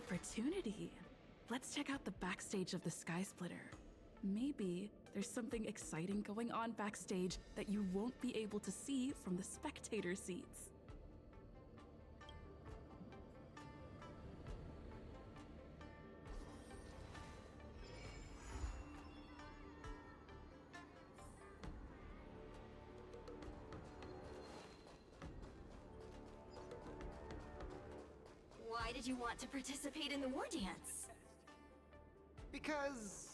opportunity. Let's check out the backstage of the Sky Splitter. Maybe there's something exciting going on backstage that you won't be able to see from the spectator seats. Why did you want to participate in the war dance? Because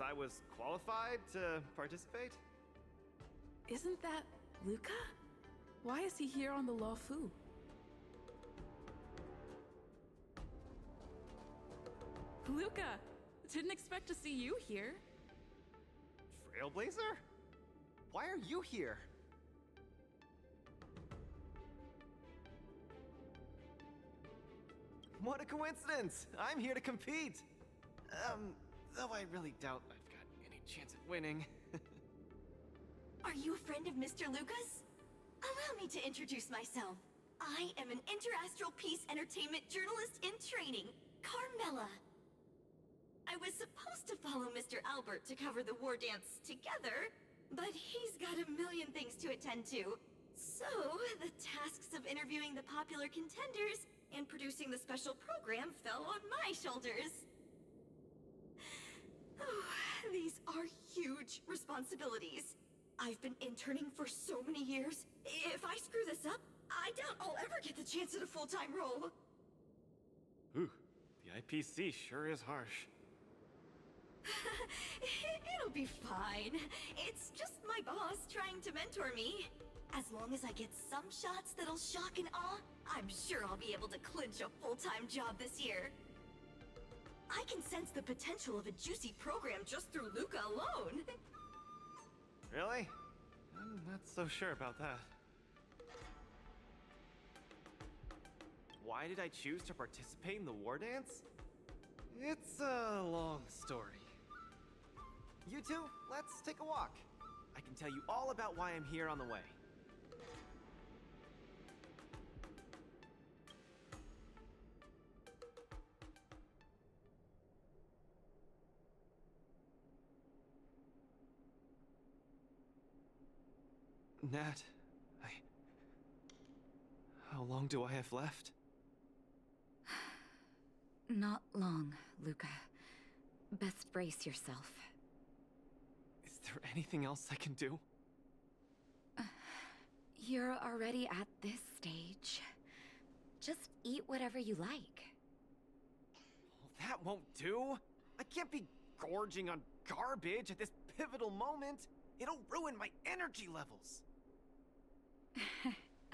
I was qualified to participate? Isn't that Luca? Why is he here on the Law Fu? Luca! Didn't expect to see you here. Trailblazer? Why are you here? What a coincidence! I'm here to compete! Though I really doubt I've got any chance at winning. Are you a friend of Mr. Lucas? Allow me to introduce myself. I am an interastral peace entertainment journalist in training, Carmela. I was supposed to follow Mr. Albert to cover the war dance together, but he's got a million things to attend to. So, the tasks of interviewing the popular contenders and producing the special program fell on my shoulders. Oh, these are huge responsibilities. I've been interning for so many years. If I screw this up, I doubt I'll ever get the chance at a full-time role. Ooh, the IPC sure is harsh. It'll be fine. It's just my boss trying to mentor me. As long as I get some shots that'll shock and awe, I'm sure I'll be able to clinch a full-time job this year. I can sense the potential of a juicy program just through Luca alone. Really? I'm not so sure about that. Why did I choose to participate in the war dance? It's a long story. You two, let's take a walk. I can tell you all about why I'm here on the way. Nat, how long do I have left? Not long, Luca. Best brace yourself. Is there anything else I can do? You're already at this stage. Just eat whatever you like. Well, that won't do. I can't be gorging on garbage at this pivotal moment. It'll ruin my energy levels.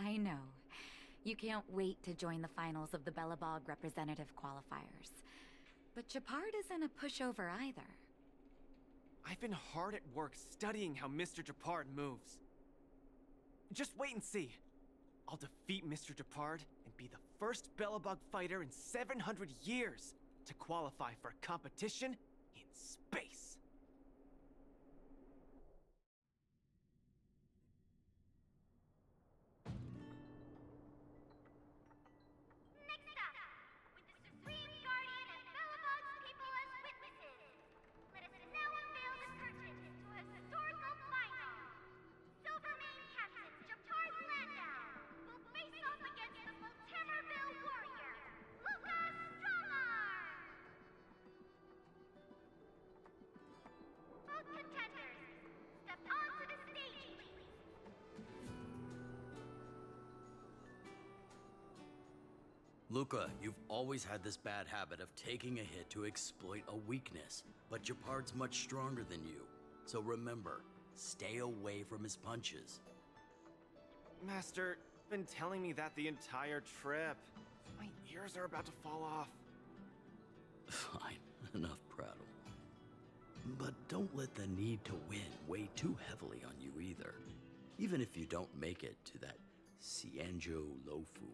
I know. You can't wait to join the finals of the Belobog representative qualifiers. But Japard isn't a pushover either. I've been hard at work studying how Mr. Japard moves. Just wait and see. I'll defeat Mr. Japard and be the first Belobog fighter in 700 years to qualify for a competition in space. Luca, you've always had this bad habit of taking a hit to exploit a weakness, but Japard's much stronger than you. So remember, stay away from his punches. Master, you've been telling me that the entire trip. My ears are about to fall off. Fine, enough prattle. But don't let the need to win weigh too heavily on you either. Even if you don't make it to that Cianjo Lofu,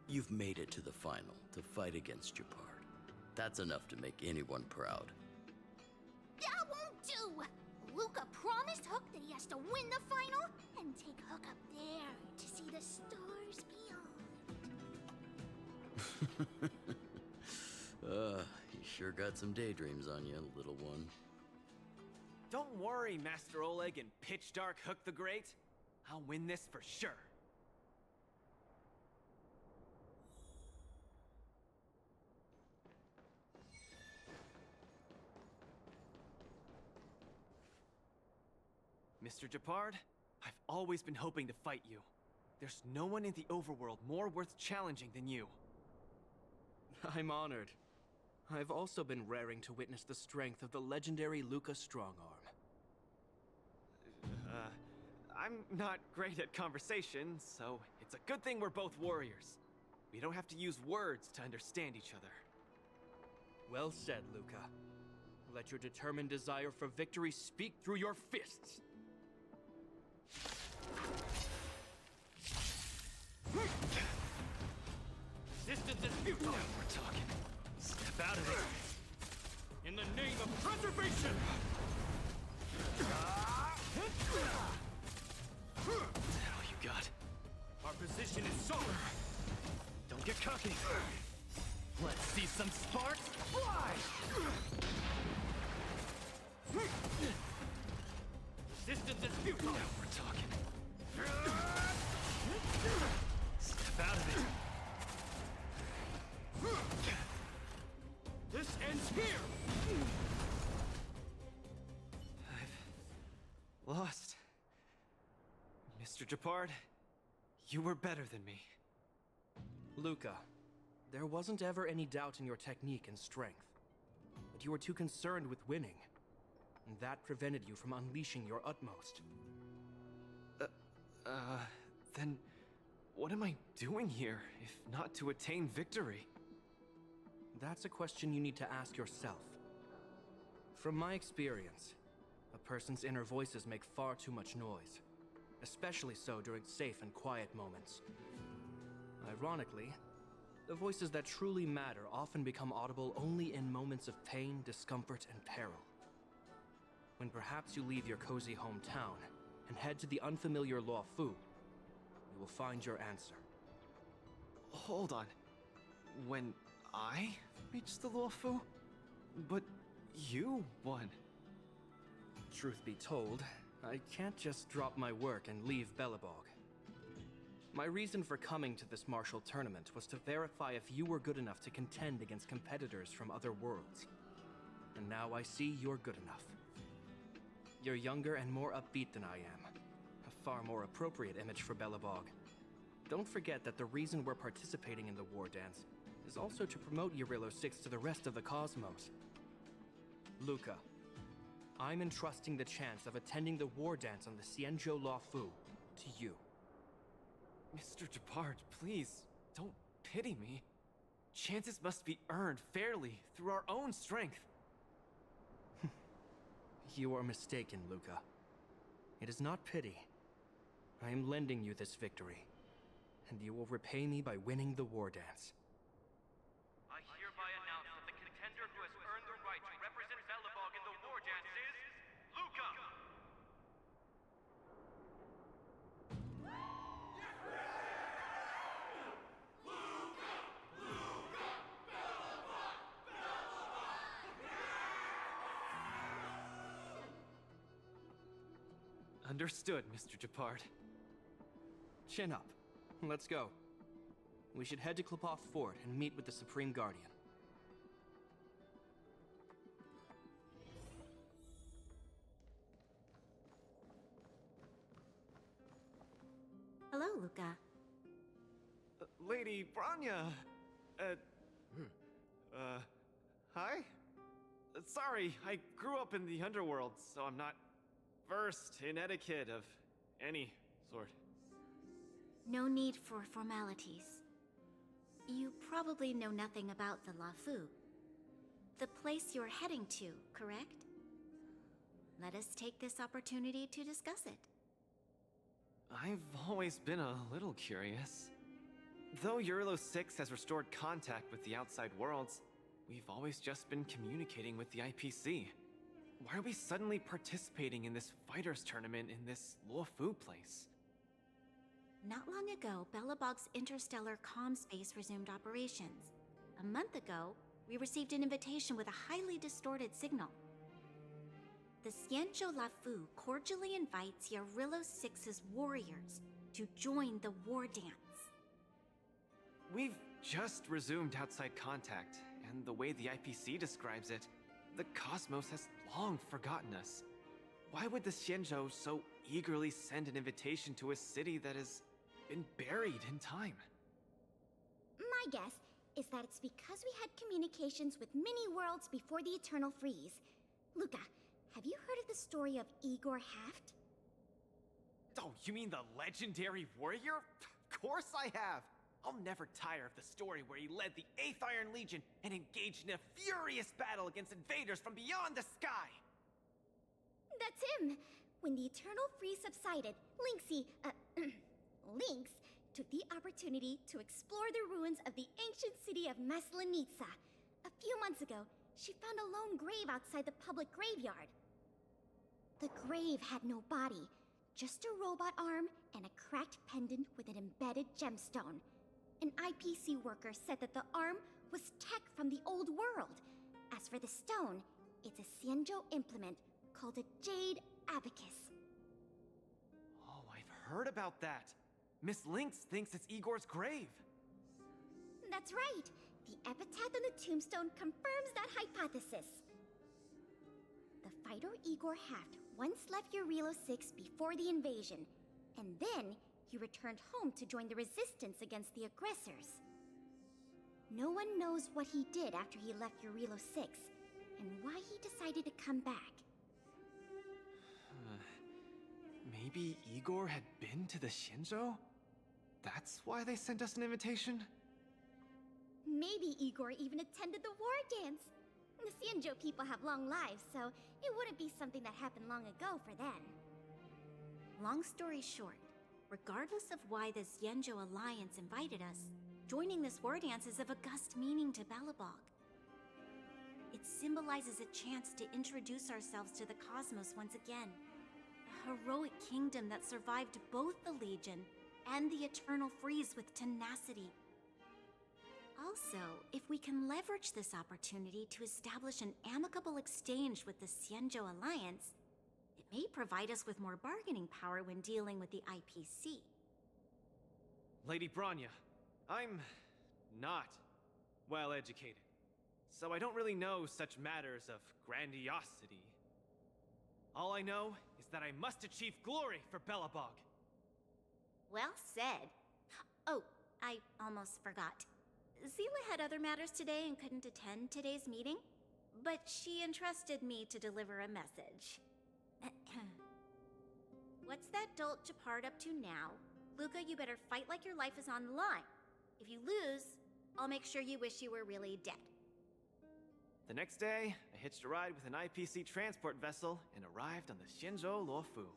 you've made it to the final to fight against Japard. That's enough to make anyone proud. That won't do! Luca promised Hook that he has to win the final and take Hook up there to see the stars beyond. You sure got some daydreams on you, little one. Don't worry, Master Oleg and Pitch Dark Hook the Great. I'll win this for sure. Mr. Japard, I've always been hoping to fight you. There's no one in the overworld more worth challenging than you. I'm honored. I've also been raring to witness the strength of the legendary Luca Strongarm. I'm not great at conversation, so it's a good thing we're both warriors. We don't have to use words to understand each other. Well said, Luca. Let your determined desire for victory speak through your fists. Resistance is futile! Now we're talking. Step out of it! In the name of preservation! Is that all you got? Our position is solid! Don't get cocky. Let's see some sparks fly! Resistance is futile! Now we're talking. Step out of it. This ends here! I've lost. Mr. Japard, you were better than me. Luca, there wasn't ever any doubt in your technique and strength. But you were too concerned with winning. And that prevented you from unleashing your utmost. Then what am I doing here, if not to attain victory? That's a question you need to ask yourself. From my experience, a person's inner voices make far too much noise, especially so during safe and quiet moments. Ironically, the voices that truly matter often become audible only in moments of pain, discomfort, and peril. When perhaps you leave your cozy hometown and head to the unfamiliar Luofu, you will find your answer. Hold on. When I reached the Luofu? But you won. Truth be told, I can't just drop my work and leave Belobog. My reason for coming to this martial tournament was to verify if you were good enough to contend against competitors from other worlds. And now I see you're good enough. You're younger and more upbeat than I am. A far more appropriate image for Belobog. Don't forget that the reason we're participating in the War Dance is also to promote Eurilo 6 to the rest of the cosmos. Luca, I'm entrusting the chance of attending the War Dance on the Xianzhou Luofu to you. Mr. Japard, please, don't pity me. Chances must be earned fairly through our own strength. You are mistaken, Luca. It is not pity. I am lending you this victory, and you will repay me by winning the War Dance. I hereby announce that the contender who has earned the right to represent Belobog in the War Dance is Luca! Understood, Mr. Japard. Chin up. Let's go. We should head to Klopov Fort and meet with the Supreme Guardian. Hello, Luca. Lady Branya! Hi? Sorry, I grew up in the underworld, so I'm not versed in etiquette of any sort. No need for formalities. You probably know nothing about the Luofu. The place you're heading to, correct? Let us take this opportunity to discuss it. I've always been a little curious. Though Eurilo 6 has restored contact with the outside worlds, we've always just been communicating with the IPC. Why are we suddenly participating in this fighters tournament in this Luofu place? Not long ago, Belobog's interstellar comm space resumed operations. A month ago, we received an invitation with a highly distorted signal. The Xianzhou Lafu cordially invites Yarillo Six's warriors to join the war dance. We've just resumed outside contact, and the way the IPC describes it, the cosmos has long forgotten us. Why would the Xianzhou so eagerly send an invitation to a city that has been buried in time? My guess is that it's because we had communications with many worlds before the Eternal Freeze. Luca, have you heard of the story of Igor Haft? Oh, you mean the legendary warrior? Of course I have! I'll never tire of the story where he led the 8th Iron Legion and engaged in a furious battle against invaders from beyond the sky! That's him! When the Eternal Freeze subsided, Lynx took the opportunity to explore the ruins of the ancient city of Maslenitsa. A few months ago, she found a lone grave outside the public graveyard. The grave had no body, just a robot arm and a cracked pendant with an embedded gemstone. An IPC worker said that the arm was tech from the old world. As for the stone, it's a Xianzhou implement called a Jade Abacus. Oh, I've heard about that. Miss Lynx thinks it's Igor's grave. That's right. The epitaph on the tombstone confirms that hypothesis. The fighter Igor Haft once left Yarillo 6 before the invasion, and then he returned home to join the resistance against the aggressors. No one knows what he did after he left Yarillo 6, and why he decided to come back. Maybe Igor had been to the Xianzhou? That's why they sent us an invitation? Maybe Igor even attended the war dance. The Xianzhou people have long lives, so it wouldn't be something that happened long ago for them. Long story short, regardless of why the Xianzhou Alliance invited us, joining this war dance is of august meaning to Belobog. It symbolizes a chance to introduce ourselves to the cosmos once again. A heroic kingdom that survived both the Legion and the Eternal Freeze with tenacity. Also, if we can leverage this opportunity to establish an amicable exchange with the Xianzhou Alliance, it may provide us with more bargaining power when dealing with the IPC. Lady Bronya, I'm not well educated, so I don't really know such matters of grandiosity. All I know is that I must achieve glory for Belobog. Well said. Oh, I almost forgot. Zila had other matters today and couldn't attend today's meeting, but she entrusted me to deliver a message. What's that dolt Japard up to now? Luca, you better fight like your life is on the line. If you lose, I'll make sure you wish you were really dead. The next day, I hitched a ride with an IPC transport vessel and arrived on the Xianzhou Luofu.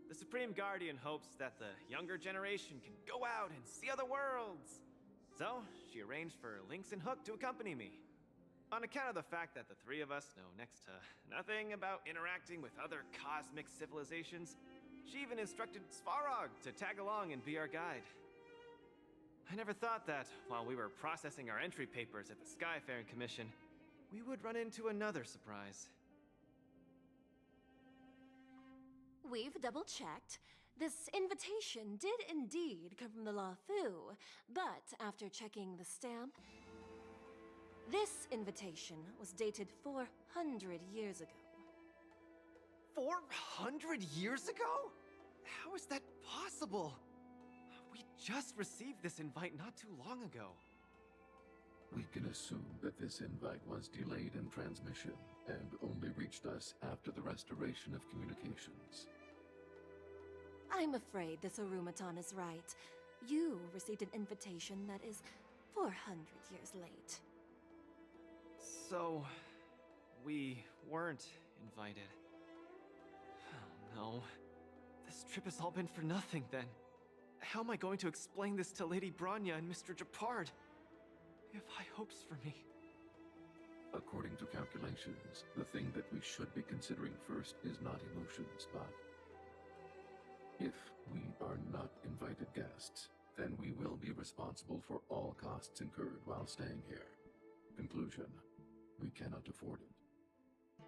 The Supreme Guardian hopes that the younger generation can go out and see other worlds. So, she arranged for Lynx and Hook to accompany me. On account of the fact that the three of us know next to nothing about interacting with other cosmic civilizations, she even instructed Svarog to tag along and be our guide. I never thought that, while we were processing our entry papers at the Skyfaring Commission, we would run into another surprise. We've double-checked. This invitation did indeed come from the Luofu, but after checking the stamp, this invitation was dated 400 years ago. 400 years ago? How is that possible? We just received this invite not too long ago. We can assume that this invite was delayed in transmission and only reached us after the restoration of communications. I'm afraid this Arumaton is right. You received an invitation that is 400 years late. So, we weren't invited. Oh no. This trip has all been for nothing then. How am I going to explain this to Lady Bronya and Mr. Japard? They have high hopes for me. According to calculations, the thing that we should be considering first is not emotions, but if we are not invited guests, then we will be responsible for all costs incurred while staying here. Conclusion: we cannot afford it.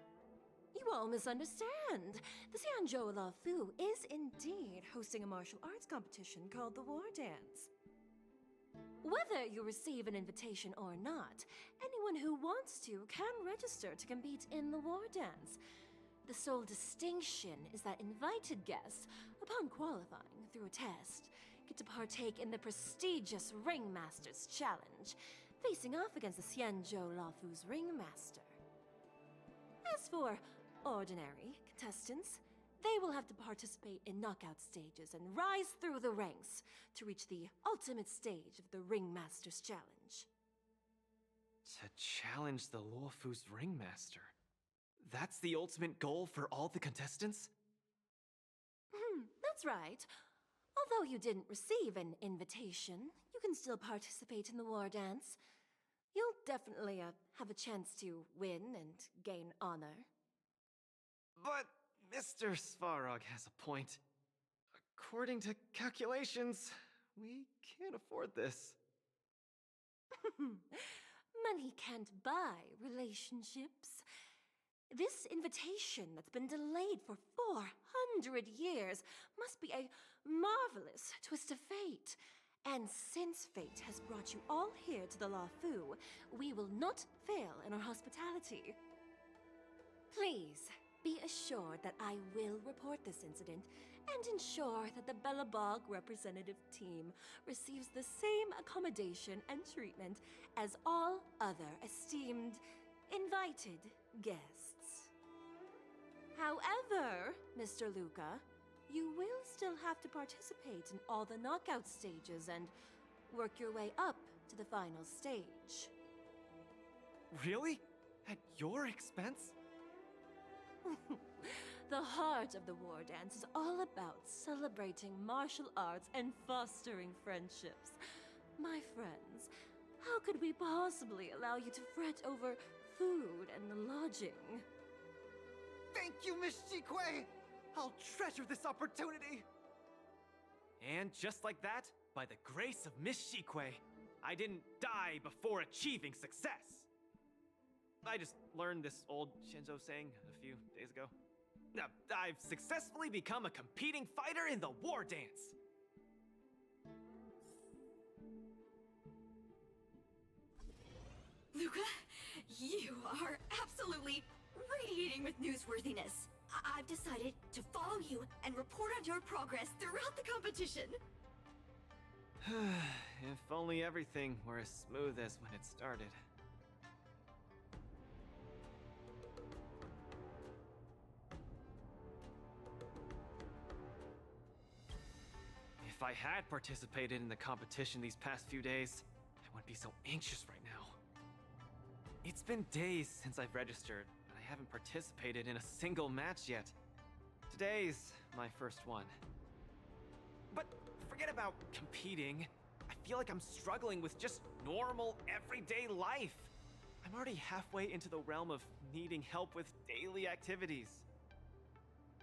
You all misunderstand. The Xianzhou Lafu is indeed hosting a martial arts competition called the Wardance. Whether you receive an invitation or not, anyone who wants to can register to compete in the Wardance. The sole distinction is that invited guests, upon qualifying through a test, get to partake in the prestigious Ringmaster's Challenge, facing off against the Xianzhou Lafu's Ringmaster. As for ordinary contestants, they will have to participate in knockout stages and rise through the ranks to reach the ultimate stage of the Ringmaster's Challenge. To challenge the Luofu's Ringmaster. That's the ultimate goal for all the contestants? That's right. Although you didn't receive an invitation, you can still participate in the Wardance. You'll definitely have a chance to win and gain honor. But Mr. Svarog has a point. According to calculations, we can't afford this. Money can't buy relationships. This invitation that's been delayed for 400 years must be a marvelous twist of fate. And since fate has brought you all here to the Lafu, we will not fail in our hospitality. Please, be assured that I will report this incident and ensure that the Belobog representative team receives the same accommodation and treatment as all other esteemed, invited guests. However, Mr. Luca, you will still have to participate in all the knockout stages and work your way up to the final stage. Really? At your expense? The heart of the Wardance is all about celebrating martial arts and fostering friendships. My friends, how could we possibly allow you to fret over food and lodging? Thank you, Miss Shikue! I'll treasure this opportunity! And just like that, by the grace of Miss Shikue, I didn't die before achieving success! I just learned this old Shinzo saying a few days ago. Now, I've successfully become a competing fighter in the Wardance! Luca, you are absolutely radiating with newsworthiness. I've decided to follow you and report on your progress throughout the competition. If only everything were as smooth as when it started. If I had participated in the competition these past few days, I wouldn't be so anxious right now. It's been days since I've registered, and I haven't participated in a single match yet. Today's my first one. But forget about competing. I feel like I'm struggling with just normal, everyday life. I'm already halfway into the realm of needing help with daily activities.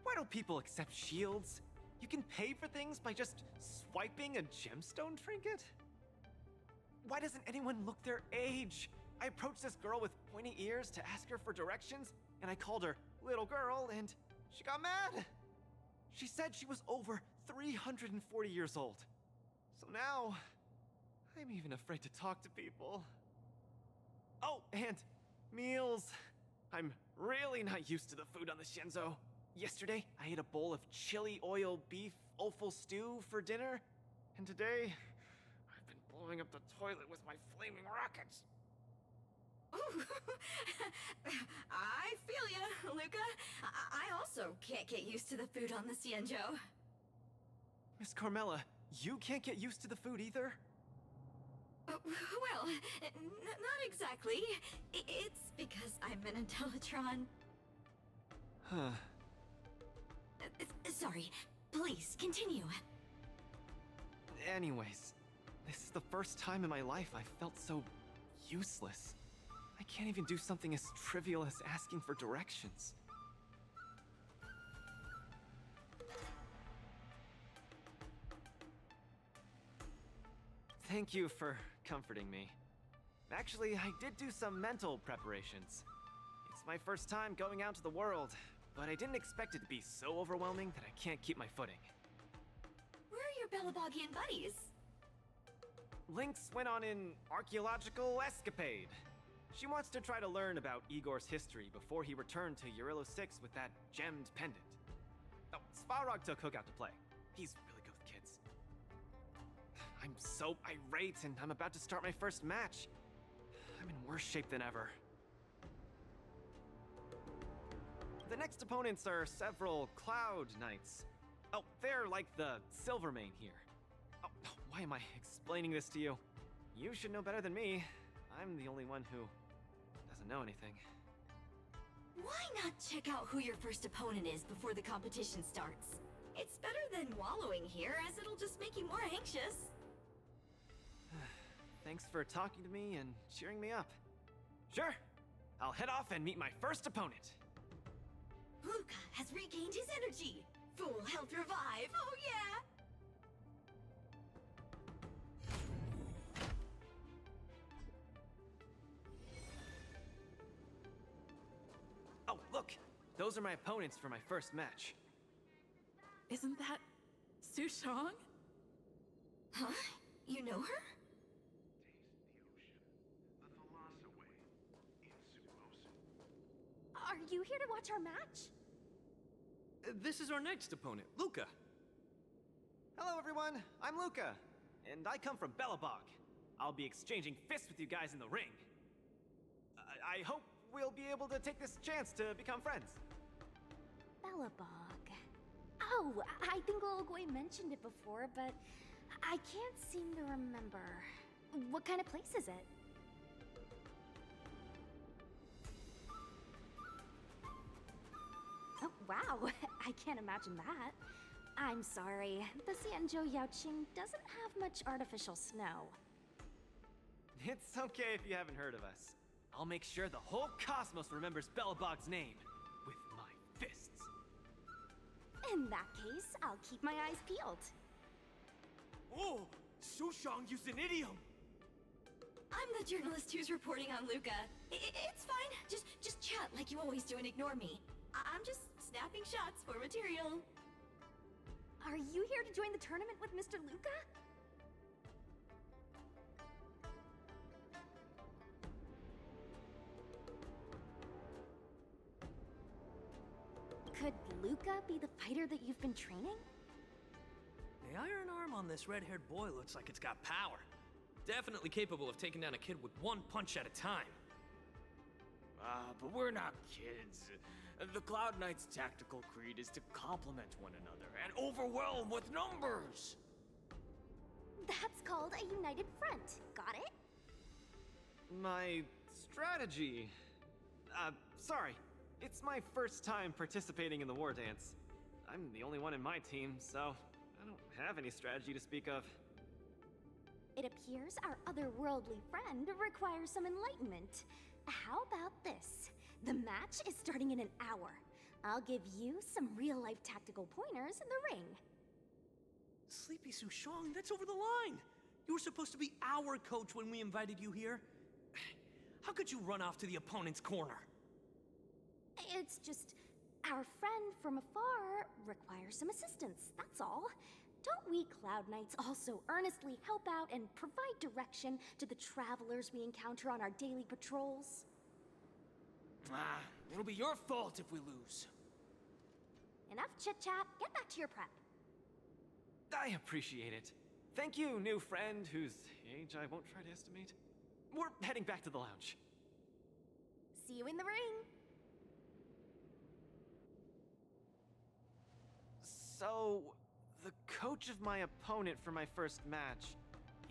Why don't people accept shields? You can pay for things by just swiping a gemstone trinket? Why doesn't anyone look their age? I approached this girl with pointy ears to ask her for directions, and I called her little girl, and she got mad. She said she was over 340 years old. So now, I'm even afraid to talk to people. Oh, and meals. I'm really not used to the food on the Shinzo. Yesterday, I ate a bowl of chili oil beef offal stew for dinner, and today, I've been blowing up the toilet with my flaming rockets. Ooh. I feel ya, Luca. I also can't get used to the food on the Xianzhou. Miss Carmela, you can't get used to the food either? Well, not exactly. It's because I'm an Intellitron. Huh. Sorry. Please, continue. Anyways, this is the first time in my life I've felt so useless. I can't even do something as trivial as asking for directions. Thank you for comforting me. Actually, I did do some mental preparations. It's my first time going out to the world, but I didn't expect it to be so overwhelming that I can't keep my footing. Where are your Belabogian buddies? Lynx went on an archaeological escapade. She wants to try to learn about Igor's history before he returned to Eurylo 6 with that gemmed pendant. Oh, Svarog took Hook out to play. He's really good with kids. I'm so irate, and I'm about to start my first match. I'm in worse shape than ever. The next opponents are several Cloud Knights. Oh, they're like the Silvermane here. Oh, why am I explaining this to you? You should know better than me. I'm the only one who doesn't know anything. Why not check out who your first opponent is before the competition starts? It's better than wallowing here, as it'll just make you more anxious. Thanks for talking to me and cheering me up. Sure, I'll head off and meet my first opponent. Luca has regained his energy. Full health revive, oh yeah! Oh, look! Those are my opponents for my first match. Isn't that Sushong? Huh? You know her? Are you here to watch our match? This is our next opponent, Luca. Hello, everyone. I'm Luca, and I come from Belobog. I'll be exchanging fists with you guys in the ring. I hope we'll be able to take this chance to become friends. Belobog. Oh, I think Little Gui mentioned it before, but I can't seem to remember. What kind of place is it? Oh, wow. I can't imagine that. I'm sorry. The Xianzhou Yaoqing doesn't have much artificial snow. It's okay if you haven't heard of us. I'll make sure the whole cosmos remembers Belobog's name with my fists. In that case, I'll keep my eyes peeled. Oh, Sushong used an idiom. I'm the journalist who's reporting on Luca. It's fine. Just chat like you always do and ignore me. I'm just snapping shots for material. Are you here to join the tournament with Mr. Luca? Could Luca be the fighter that you've been training? The iron arm on this red-haired boy looks like it's got power. Definitely capable of taking down a kid with one punch at a time. But we're not kids. The Cloud Knight's tactical creed is to complement one another and overwhelm with numbers! That's called a united front. Got it? My strategy. Sorry. It's my first time participating in the war dance. I'm the only one in my team, so I don't have any strategy to speak of. It appears our otherworldly friend requires some enlightenment. How about this? The match is starting in an hour. I'll give you some real-life tactical pointers in the ring. Sleepy Sushong, that's over the line! You were supposed to be our coach when we invited you here. How could you run off to the opponent's corner? It's just, our friend from afar requires some assistance, that's all. Don't we Cloud Knights also earnestly help out and provide direction to the travelers we encounter on our daily patrols? It'll be your fault if we lose. Enough chit-chat, get back to your prep. I appreciate it. Thank you, new friend whose age I won't try to estimate. We're heading back to the lounge. See you in the ring. So, the coach of my opponent for my first match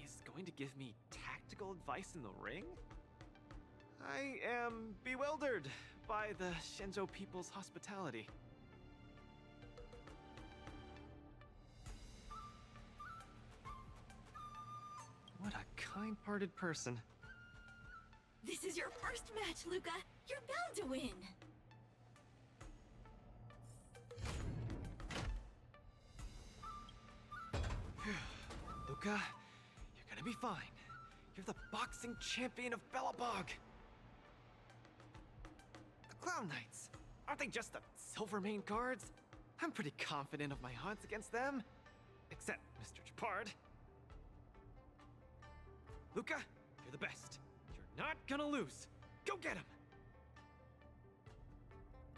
is going to give me tactical advice in the ring? I am bewildered by the Shenzhou people's hospitality. What a kind-hearted person. This is your first match, Luca. You're bound to win. Luca, you're gonna be fine. You're the boxing champion of Belobog. The Clown Knights, aren't they just the Silvermane guards? I'm pretty confident of my odds against them. Except Mr. Japard. Luca, you're the best. You're not gonna lose. Go get him!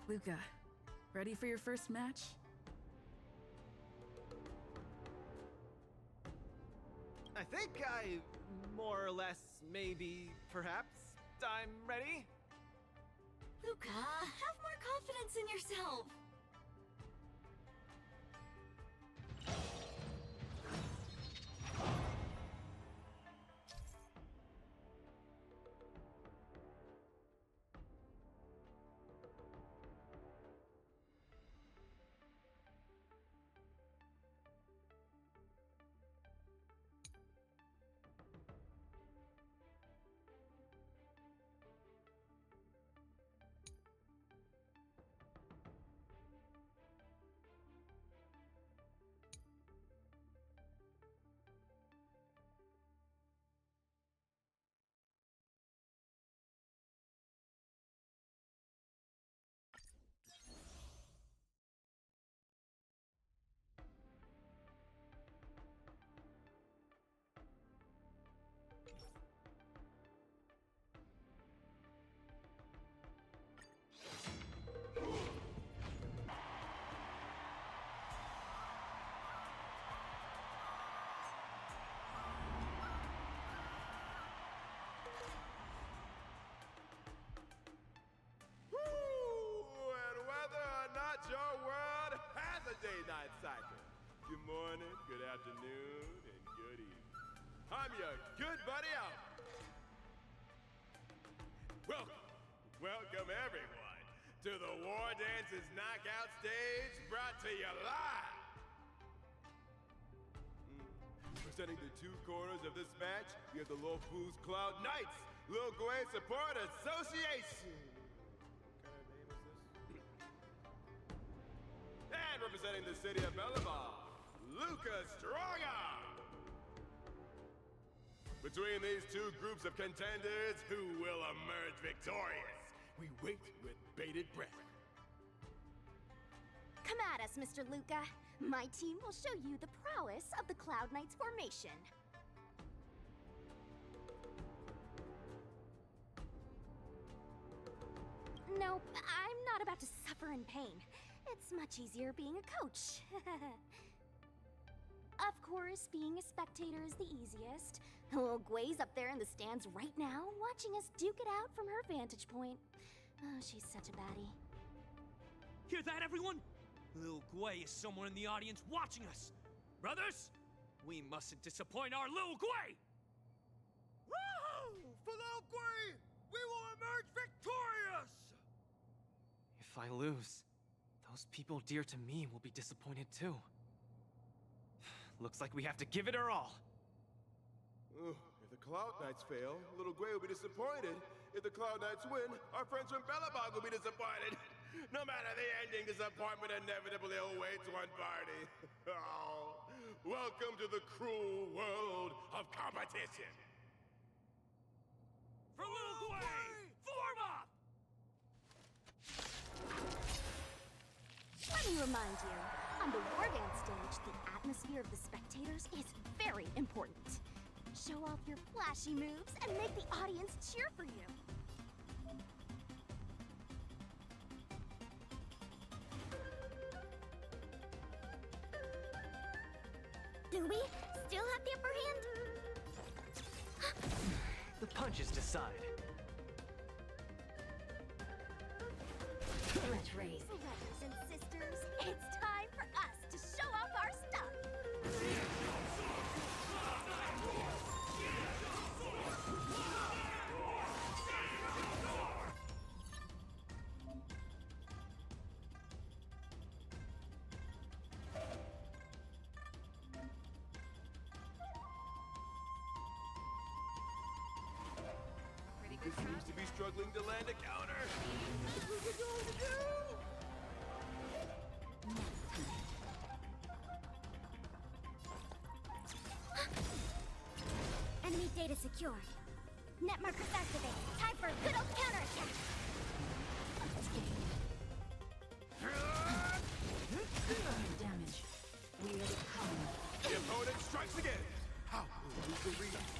Luca, ready for your first match? I think I, more or less, maybe, perhaps, I'm ready. Luca, have more confidence in yourself. Day-night cycle. Good morning, good afternoon, and good evening. I'm your good buddy out. Welcome everyone to the Wardance's knockout stage, brought to you live. Presenting the two corners of this match, we have the Luofu's Cloud Knights, Lil Gui Support Association. And representing the city of Belobog, Luca Strongarm. Between these two groups of contenders, who will emerge victorious? We wait with bated breath. Come at us, Mr. Luca. My team will show you the prowess of the Cloud Knights formation. Nope, I'm not about to suffer in pain. It's much easier being a coach. Of course, being a spectator is the easiest. Lil Gui's up there in the stands right now, watching us duke it out from her vantage point. Oh, she's such a baddie. Hear that, everyone? Lil Gui is somewhere in the audience watching us. Brothers, we mustn't disappoint our Lil Gui! Woohoo! For Lil Gui, we will emerge victorious! If I lose, those people dear to me will be disappointed too. Looks like we have to give it our all. If the Cloud Knights fail, Little Gui will be disappointed. If the Cloud Knights win, our friends from Belobog will be disappointed. No matter the ending, disappointment inevitably awaits one party. Oh, welcome to the cruel world of competition. For Lil Gui, form up! Let me remind you, on the Wardance stage, the atmosphere of the spectators is very important. Show off your flashy moves and make the audience cheer for you. Do we still have the upper hand? The punches decide. Brothers and sisters, it's time for us to show off our stuff. He seems to be struggling to land a counter. What are we going to do? data secured. Net markers activated. Time for a good old counterattack. Damage. Weird coming. The opponent strikes again. How will Luca react?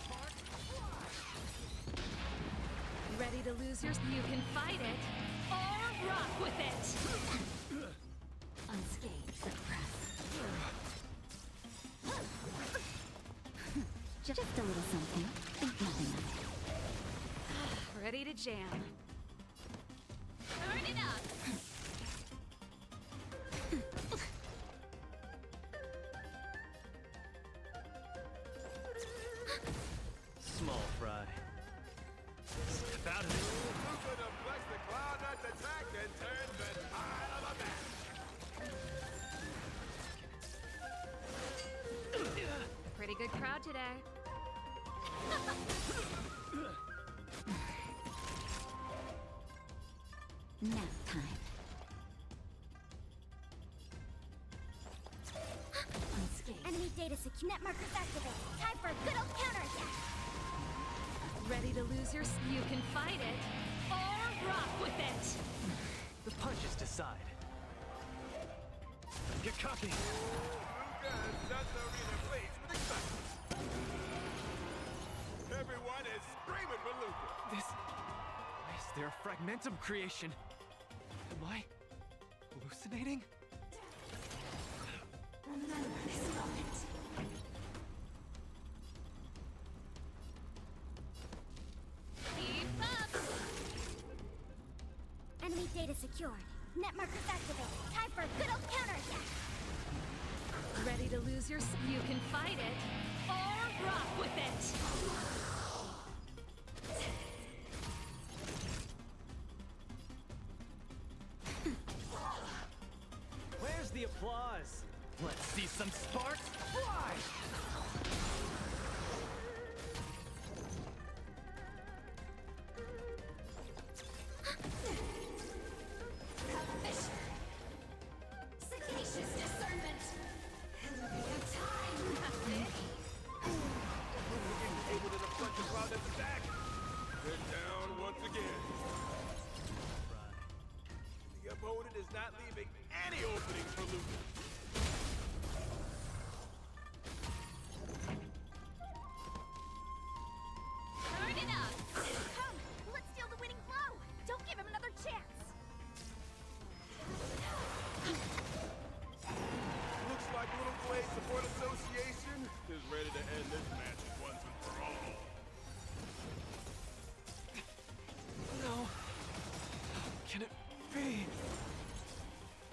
Ready to lose your... You can fight it, or rock with it! Unscathed, suppress. Just a little something. Think nothing of it. Ready to jam. Turn it up. Small fry. Step out of it. Luca deflects the Cloud Knight's attack and turns the tide of the match. Pretty good crowd today. Nap time. Unscathed. Enemy data secure. Net markers activated. Time for a good old counterattack. Ready to lose your... You can fight it, or rock with it! The punches decide. Get cocky. Luca has set the arena ablaze with excitement. Everyone is screaming for Luca. This... Is there a fragmentum creation? Am I hallucinating? Remember this moment. Keep up. Enemy data secured. Net markers activated. Time for a good old counterattack. Ready to lose your... You can fight it, or rock with it! Where's the applause? Let's see some sparks fly! Sagacious discernment. It'll be a time. Able to deflect the Cloud Knight's attack. They're down once again. The opponent is not leaving any openings for Luca. Turn it up. Come, let's steal the winning blow. Don't give him another chance. Looks like Little Blade Support Association is ready to end this match once and for all. No. How can it be?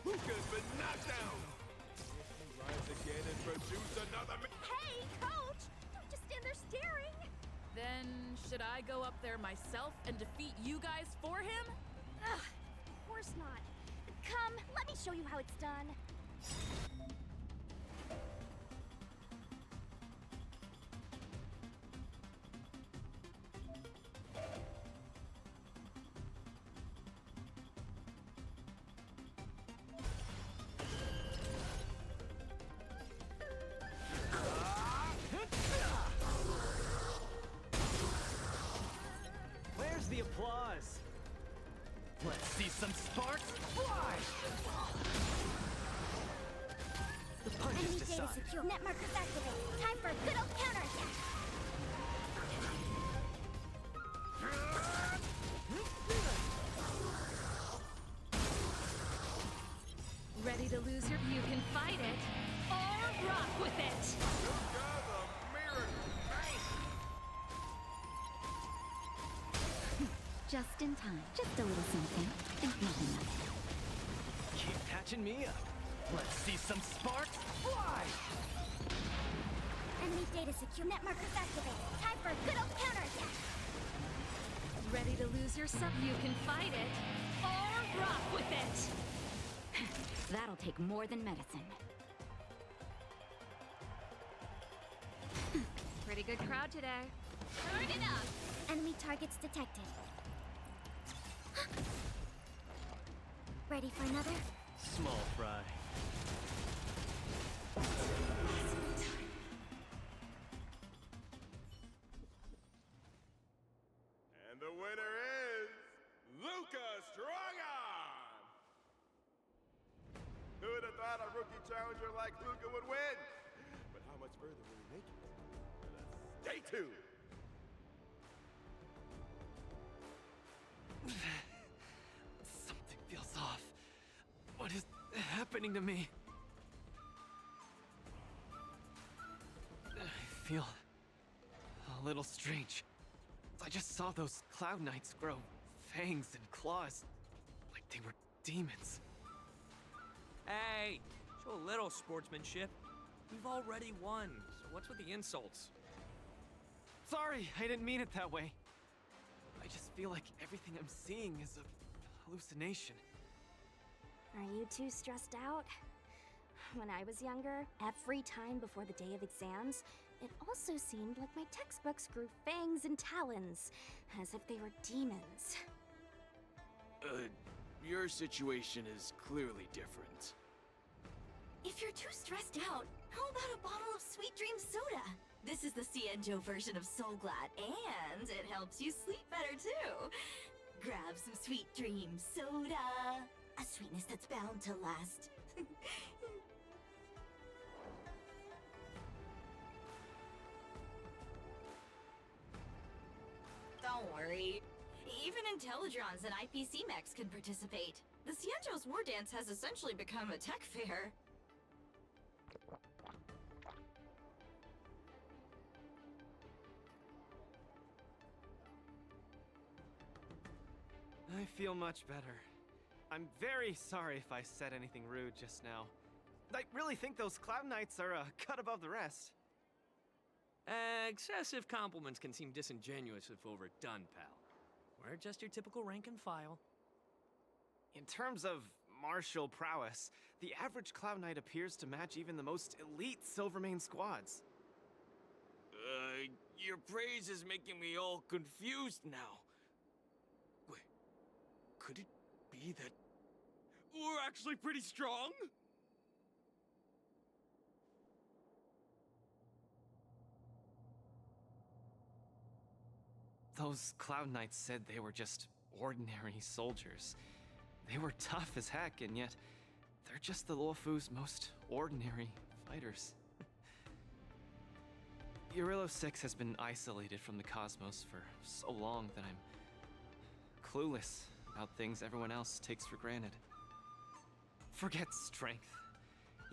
Luca's been knocked down. Rise again and produce another. Hey, coach! Don't just stand there staring. Then, should I go up there myself and defeat you guys for him? Ugh, of course not. Come, let me show you how it's done. Where's the applause? Let's see some sparks fly! The punches Enemy data decide. secure. Net markers activated. Time for a good old counterattack. Ready to lose your... You can fight it, or rock with it! Luca the Mirror Knight. Just in time. Just a little something. Think nothing of it. Keep patching me up. Let's see some sparks fly! Enemy data secure. Net markers activated. Time for a good old counterattack. Ready to lose your sub? You can fight it, or rock with it! That'll take more than medicine. Pretty good crowd today. Turn it up. Enemy targets detected. Ready for another? Small fry. quality challenger like Luca would win. But how much further will he make it? Stay tuned. Something feels off. What is happening to me? I feel a little strange. I just saw those Cloud Knights grow fangs and claws, like they were demons. Hey, show a little sportsmanship. We've already won, so what's with the insults? Sorry, I didn't mean it that way. I just feel like everything I'm seeing is a hallucination. Are you too stressed out? When I was younger, every time before the day of exams, it also seemed like my textbooks grew fangs and talons, as if they were demons. Your situation is clearly different. If you're too stressed out, how about a bottle of Sweet Dream Soda? This is the Cienjo version of Soul Glad, and it helps you sleep better too. Grab some Sweet Dream Soda. A sweetness that's bound to last. Don't worry. Even Intellitrons and IPC mechs can participate. The Cienjo's Wardance has essentially become a tech fair. I feel much better. I'm very sorry if I said anything rude just now. I really think those Cloud Knights are a cut above the rest. Excessive compliments can seem disingenuous if overdone, pal. We're just your typical rank and file. In terms of martial prowess, the average Cloud Knight appears to match even the most elite Silvermane squads. Your praise is making me all confused now. Wait, could it be that we're actually pretty strong? Those Cloud Knights said they were just ordinary soldiers. They were tough as heck, and yet they're just the Luofu's most ordinary fighters. Urillo 6 has been isolated from the cosmos for so long that I'm clueless about things everyone else takes for granted. Forget strength.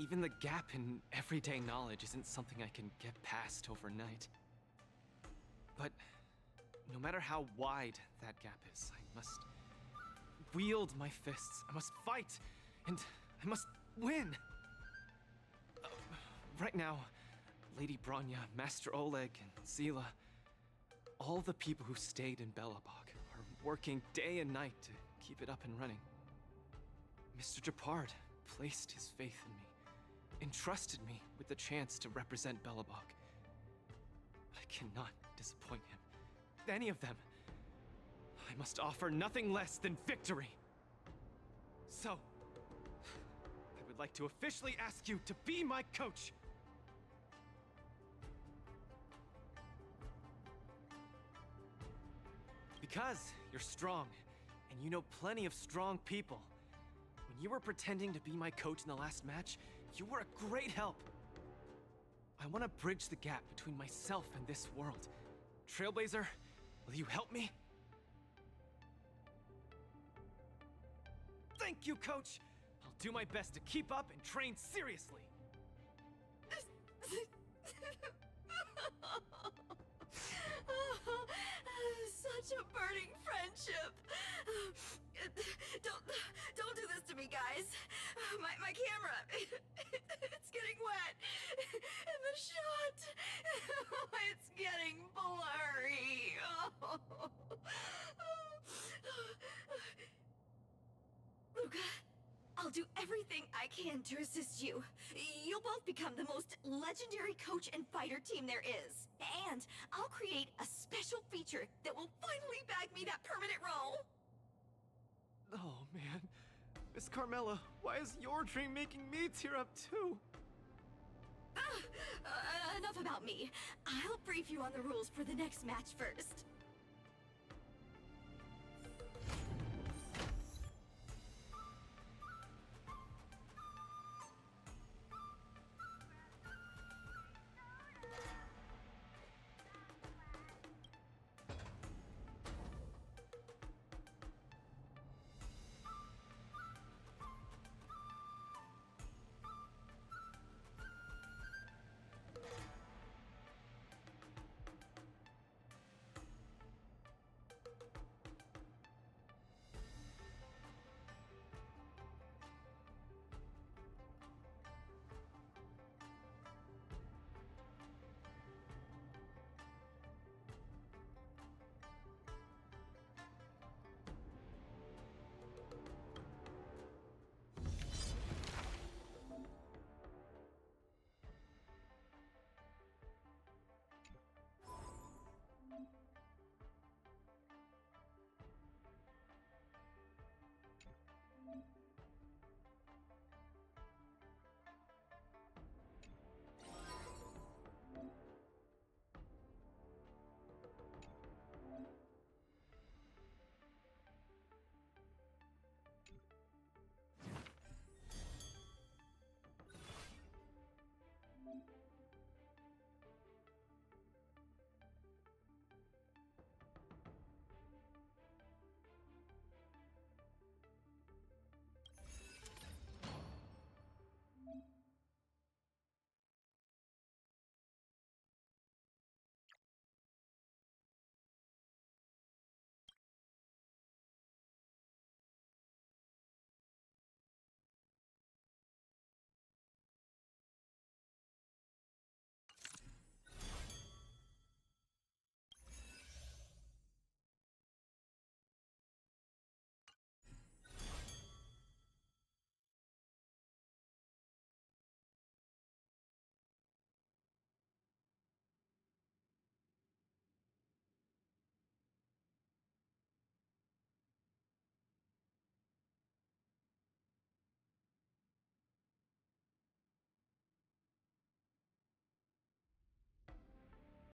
Even the gap in everyday knowledge isn't something I can get past overnight. But no matter how wide that gap is, I must wield my fists. I must fight, and I must win. Right now, Lady Bronya, Master Oleg, and Zila, all the people who stayed in Belobog are working day and night to keep it up and running. Mr. Japard placed his faith in me, entrusted me with the chance to represent Belobog. I cannot disappoint him. Any of them. I must offer nothing less than victory. So, I would like to officially ask you to be my coach. Because you're strong, and you know plenty of strong people. When you were pretending to be my coach in the last match, you were a great help. I want to bridge the gap between myself and this world. Trailblazer, will you help me? Thank you, Coach! I'll do my best to keep up and train seriously. Such a burning friendship. Don't do this to me, guys. My camera, it's getting wet. And the shot, it's getting blurry. Luca, I'll do everything I can to assist you. You'll both become the most legendary coach and fighter team there is. And I'll create a special feature that will finally bag me that permanent role. Oh, man. Miss Carmela, why is your dream making me tear up too? Enough about me. I'll brief you on the rules for the next match first.